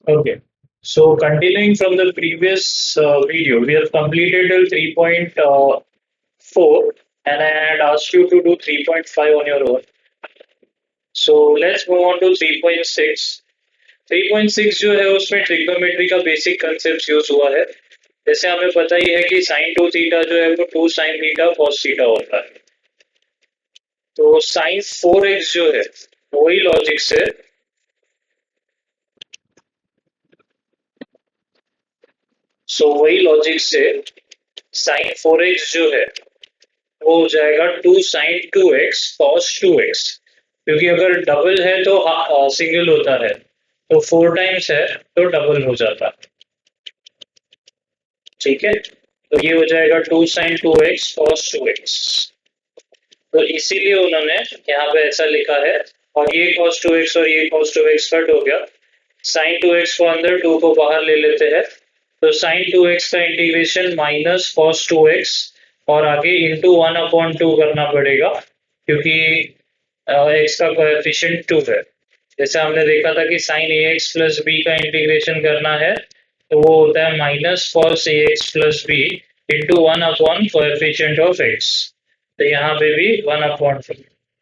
Okay. So continuing from the previous video, we have completed till 3.4 and I had asked you to do 3.5 on your own. So let's move on to 3.6. 3.6 जो है उसमें trigonometry का basic concept use हुआ है। जैसे हमें पता ही है कि साइन टू थीटा जो है वो two sine theta cos theta होता है। तो साइन 4x जो है वही लॉजिक से साइन 4x जो है वो हो जाएगा to sign 2x cos 2x। क्योंकि अगर डबल है तो सिंगल होता है, तो 4 टाइम्स है तो डबल हो जाता है। ठीक है, तो ये हो जाएगा to sign 2x cos 2x। तो इसीलिए उन्होंने यहाँ पे ऐसा लिखा है। और ये cos 2x और ये cos 2x कट हो गया। sin 2x को अंदर 2 को बाहर ले लेते हैं, तो sin 2x का इंटीग्रेशन माइनस cos 2x और आगे इंटू 1/2 करना पड़ेगा, क्योंकि x का कोएफिशिएंट 2 है। जैसे हमने देखा था कि sin ax प्लस b का इंटीग्रेशन करना है, तो वो होता है minus cos ax plus b into coefficient of x। तो यहाँ पे भी 1/2।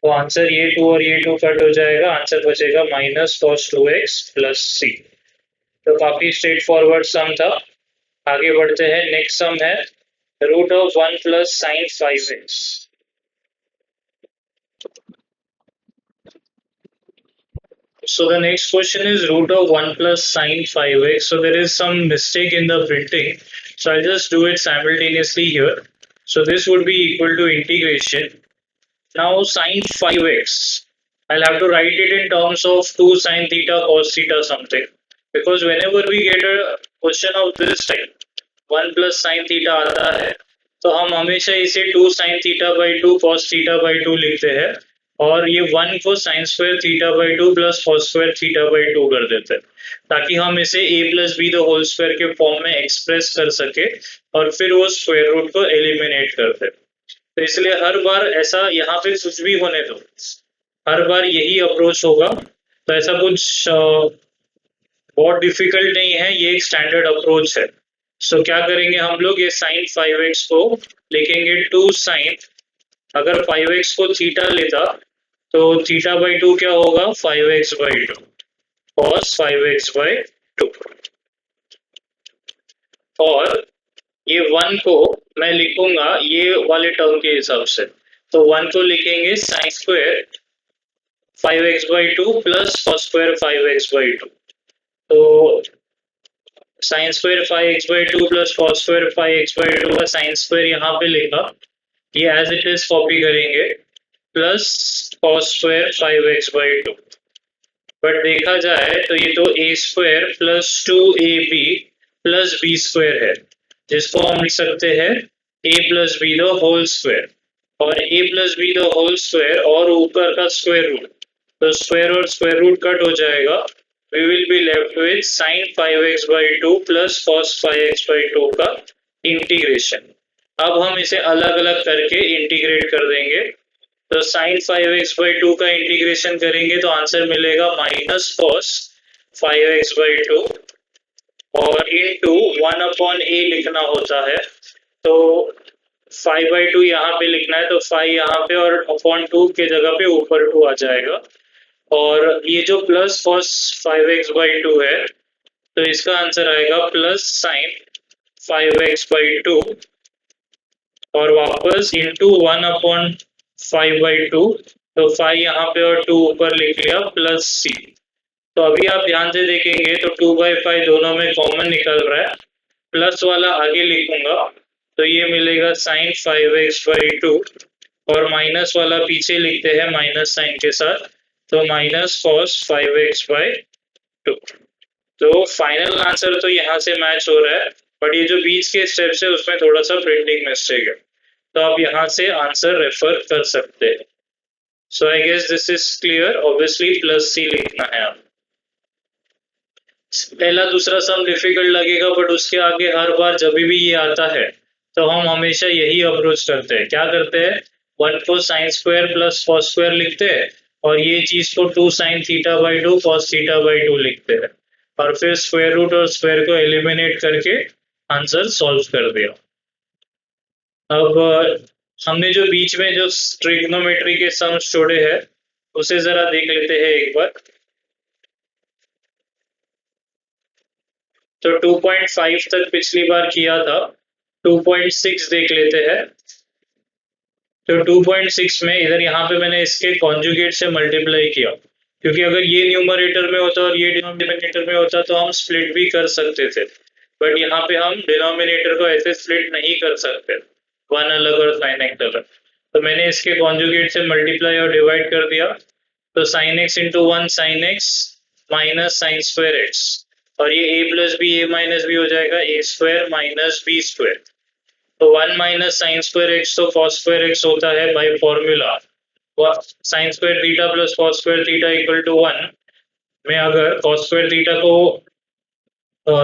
तो आंसर ये 2 और ये 2 कट हो जाएगा, आंसर बचेगा minus cos 2x plus c। तो काफी स्ट्रेट फॉरवर्ड सम था। आगे बढ़ते हैं, नेक्स्ट सम है root of 1 plus sine 5x। So the next question is root of 1 plus sine 5x. So there is some mistake in the printing. So I'll just do it simultaneously here. So this would be equal to integration. Now sine 5x, I'll have to write it in terms of 2 sine theta cos theta something. Because whenever we get a question of this type, 1 plus sine theta आता है, तो हम हमेशा इसे 2 sin theta by 2 cos theta by 2 लिखते हैं और ये 1 को sin square theta by 2 plus cos square theta by 2 कर देते हैं, ताकि हम इसे a plus b the whole square के फॉर्म में एक्सप्रेस कर सके और फिर वो स्क्वायर रूट को एलिमिनेट कर दे। तो इसलिए हर बार ऐसा यहाँ पे कुछ भी होने दो, हर बार यही अप्रोच होगा। तो ऐसा कुछ बहुत डिफिकल्ट नहीं है, ये एक स्टैंडर्ड अप्रोच है। सो क्या करेंगे हम लोग, ये साइन 5x को लिखेंगे टू साइन, अगर 5x को थीटा लेता तो थीटा बाई 2 क्या होगा 5x by 2 cos 5x by 2। और ये 1 को मैं लिखूंगा ये वाले टर्म के हिसाब से, तो 1 को लिखेंगे sine square 5x by 2 plus cos square 5x by 2। तो sine square 5x by 2 plus cos square 5x by 2 का साइन स्क्वायर यहाँ पे लिखा, ये एज इट इज कॉपी करेंगे, plus cos square 5x by 2। But देखा जाए तो ये तो a square plus 2ab plus b square है, जिसको हम लिख सकते हैं a plus b the whole square. और a plus b the whole square और ऊपर का स्क्वायर रूट, तो स्क्वायर और स्क्वायर रूट कट हो जाएगा। We will be left with sin 5x by 2 plus cos 5x by 2 का इंटीग्रेशन। अब हम इसे अलग अलग करके इंटीग्रेट कर देंगे। तो sin 5x by 2 का इंटीग्रेशन करेंगे तो आंसर मिलेगा माइनस cos 5x by 2 और इनटू 1/a लिखना होता है। तो 5/2 यहाँ पे लिखना है, तो 5 यहाँ पे और अपॉन 2 के जगह पे ऊपर 2 आ जाएगा। और ये जो प्लस cos 5x बाई 2 है, तो इसका आंसर आएगा प्लस साइन 5x बाई 2 और वापस इंटू 1/5/2। तो 5 यहाँ पे और 2 ऊपर लिख लिया प्लस c। तो अभी आप ध्यान से देखेंगे तो 2/5 दोनों में कॉमन निकल रहा है, प्लस वाला आगे लिखूंगा तो ये मिलेगा साइन 5x बाई 2 और माइनस वाला पीछे लिखते हैं माइनस साइन के साथ, तो माइनस cos 5x बाई 2। तो फाइनल आंसर तो यहाँ से मैच हो रहा है, बट ये जो बीच के स्टेप्स है उसमें थोड़ा सा प्रिंटिंग मिस्टेक है, तो आप यहाँ से आंसर रेफर कर सकते हैं। So I guess this is clear. Obviously plus C लिखना है आप। पहला दूसरा सम डिफिकल्ट लगेगा, बट उसके आगे हर बार जब भी ये आता है तो हम हमेशा यही अप्रोच करते हैं। क्या करते हैं, 1 को sine square plus cos square लिखते हैं और ये चीज को 2 sine theta by 2 cos theta by 2 लिखते हैं। और फिर स्क्वायर रूट और स्क्वायर को एलिमिनेट करके आंसर सॉल्व कर दिया। अब हमने जो बीच में जो ट्रिग्नोमेट्री के सम्स छोड़े हैं उसे जरा देख लेते हैं एक बार। तो 2.5 तक पिछली बार किया था, 2.6 देख लेते हैं। तो 2.6 में इधर यहाँ पे मैंने इसके कॉन्जुगेट से मल्टीप्लाई किया, क्योंकि अगर ये न्यूमरेटर में होता और ये डिनोमिनेटर में होता तो हम स्प्लिट भी कर सकते थे, बट यहाँ पे हम डिनोमिनेटर को ऐसे स्प्लिट नहीं कर सकते, वन अलग और साइन एक्स अलग। तो मैंने इसके कॉन्जुगेट से मल्टीप्लाई और डिवाइड कर दिया। तो sine x into one sine x minus sine square x, और ये a plus b a minus b हो जाएगा a square minus b square. तो 1 माइनस साइन स्क्वायर एक्स तो कॉस स्क्वायर एक्स होता है by formula sine square theta plus cos square theta equal to 1 में अगर कॉस स्क्वायर थीटा को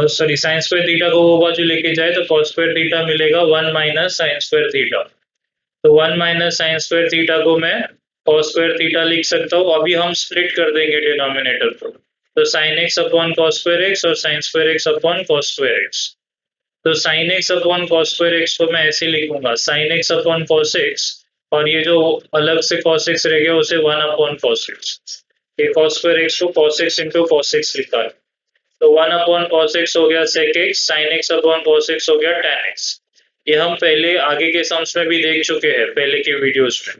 sorry sine square theta को वो बाजू लेके जाए तो कॉस स्क्वायर थीटा मिलेगा 1 माइनस साइन स्क्वायर थीटा। तो 1 माइनस साइन स्क्वायर थीटा को मैं कॉस स्क्वायर थीटा लिख सकता हूँ। अभी हम स्प्लिट कर देंगे डिनोमिनेटर को, तो sine x upon cos square x और sine square x upon cos square x. तो sine x upon cos square x को मैं ऐसे लिखूंगा sine x upon cos x, और ये जो अलग से कॉस एक्स रह गया उसे 1 अपॉन कॉस एक्स। ये कॉस स्क्वायर एक्स को cos x into cos x लिखा है। तो 1 अपॉन कॉस एक्स हो गया sec x, sine x upon cos x हो गया टैन एक्स। ये हम पहले आगे के सम्स में भी देख चुके हैं पहले के वीडियोस में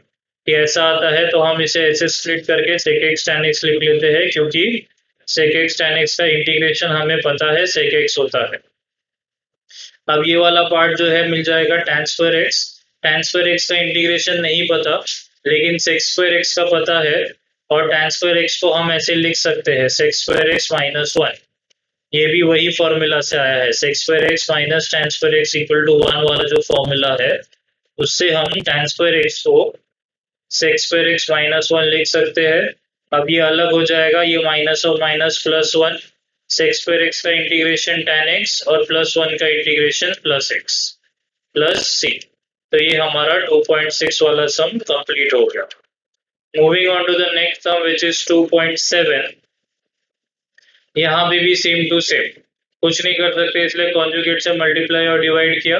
कि ऐसा आता है। तो हम इसे ऐसे स्प्लिट करके सेक एक्स टैन एक्स लिख लेते हैं, क्योंकि सेक एक्स टैन एक्स का इंटीग्रेशन हमें पता है सेक एक्स होता है। अब ये वाला पार्ट जो है मिल जाएगा tan square x. Tan square x का इंटीग्रेशन नहीं पता, लेकिन सेक स्क्वायर एक्स का पता है, और टैन स्क्वायर एक्स को हम ऐसे लिख सकते हैं सेक स्क्वायर एक्स माइनस 1। ये भी वही फॉर्मूला से आया है, sec square x minus tan square x equal to 1 वाला जो फॉर्मूला है उससे हम टैन स्क्वायर एक्स को सेक स्क्वायर एक्स माइनस 1 लिख सकते हैं। अब ये अलग हो जाएगा, ये माइनस और minus plus 1, sec square x का इंटीग्रेशन टैन एक्स और प्लस 1 का integration plus x plus c. तो ये हमारा 2.6 वाला सम कंप्लीट हो गया। Moving on to the next sum which is 2.7। यहाँ पे भी सेम टू सेम, कुछ नहीं कर सकते इसलिए कॉन्जुगेट से मल्टीप्लाई और डिवाइड किया।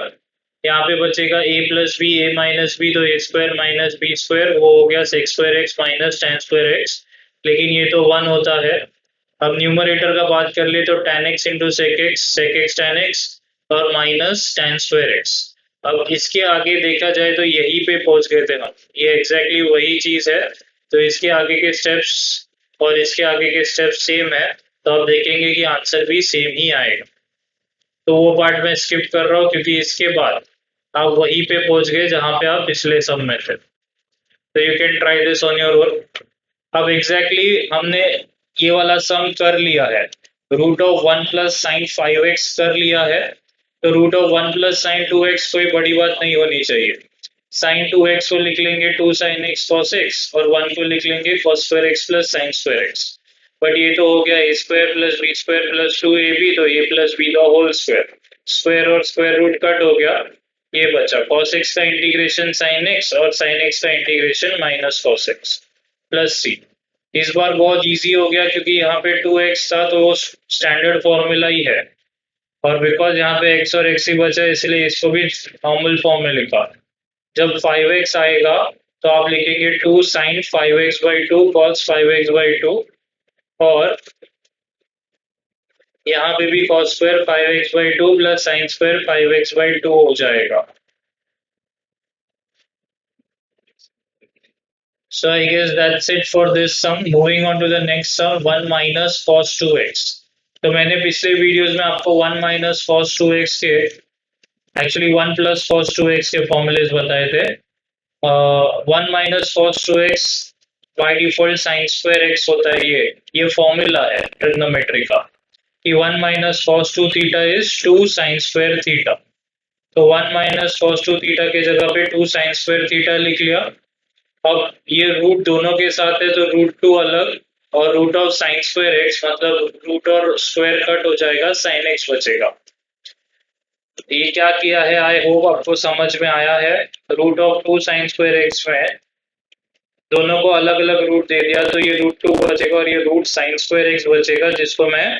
यहाँ पे बचेगा a plus b a minus b, तो a square minus b square वो हो गया sec square x minus tan square x, लेकिन ये तो 1 होता है। अब न्यूमरेटर का बात कर ले तो tan x into sec x tan x और माइनस टैन स्क्वायर एक्स। अब इसके आगे देखा जाए तो यहीं पे पहुंच गए थे हम, ये एग्जैक्टली वही चीज है। तो इसके आगे के स्टेप्स और इसके आगे के स्टेप्स सेम है, तो आप देखेंगे कि आंसर भी सेम ही आएगा। तो वो पार्ट मैं स्किप कर रहा हूँ, क्योंकि इसके बाद आप वहीं पे पहुंच गए जहां पे आप पिछले सम में थे। तो you can try this on your own. अब एग्जैक्टली हमने ये वाला सम कर लिया है, root of 1 plus sine 5x कर लिया है। तो root of 1 plus sign 2x कोई बड़ी बात नहीं होनी चाहिए। साइन 2x को लिख लेंगे 2 साइन x cos x, और 1 को लिख लेंगे cos square x plus sine square x। But ये तो हो गया a square plus b square plus 2ab, तो a plus b the whole square, square और स्क्वायर रूट कट हो गया, ये बचा cos x का इंटीग्रेशन sin x और sin x का integration minus cos x plus c। इस बार बहुत इजी हो गया, क्योंकि यहाँ पे 2x था तो वो स्टैंडर्ड फॉर्मूला ही है, और बिकॉज यहाँ पे x और x ही बचा इसलिए इसको भी नॉर्मल फॉर्म में लिखा। जब 5x आएगा तो आप लिखेंगे 2 sign 5x by 2 cos 5x by 2, और यहाँ पे भी cos square 5x by 2 plus sine square 5x by 2 हो जाएगा। So I guess that's it for this sum. Moving on to the next sum, 1 minus cos 2x. तो मैंने पिछले videos में आपको 1 minus cos 2x के एक्चुअली 1 plus cos 2x के formulas बताए थे। 1 minus cos 2x by default sign square x होता है, ये फॉर्मूला है ट्रिग्नोमेट्री का कि 1 minus cos 2 theta is 2 sin square theta. तो 1 minus cos 2 थीटा के जगह पे 2 sin स्क्वायर थीटा लिख लिया। अब ये रूट दोनों के साथ है तो रूट 2 अलग, और root of sine square x मतलब रूट और स्क्वायर कट हो जाएगा, साइन एक्स बचेगा। ये क्या किया है, आई होप आपको समझ में आया है। Root of 2 sine square x में दोनों को अलग अलग रूट दे दिया, तो ये रूट 2 बचेगा और ये रूट साइन स्क्वायर एक्स बचेगा, जिसको मैं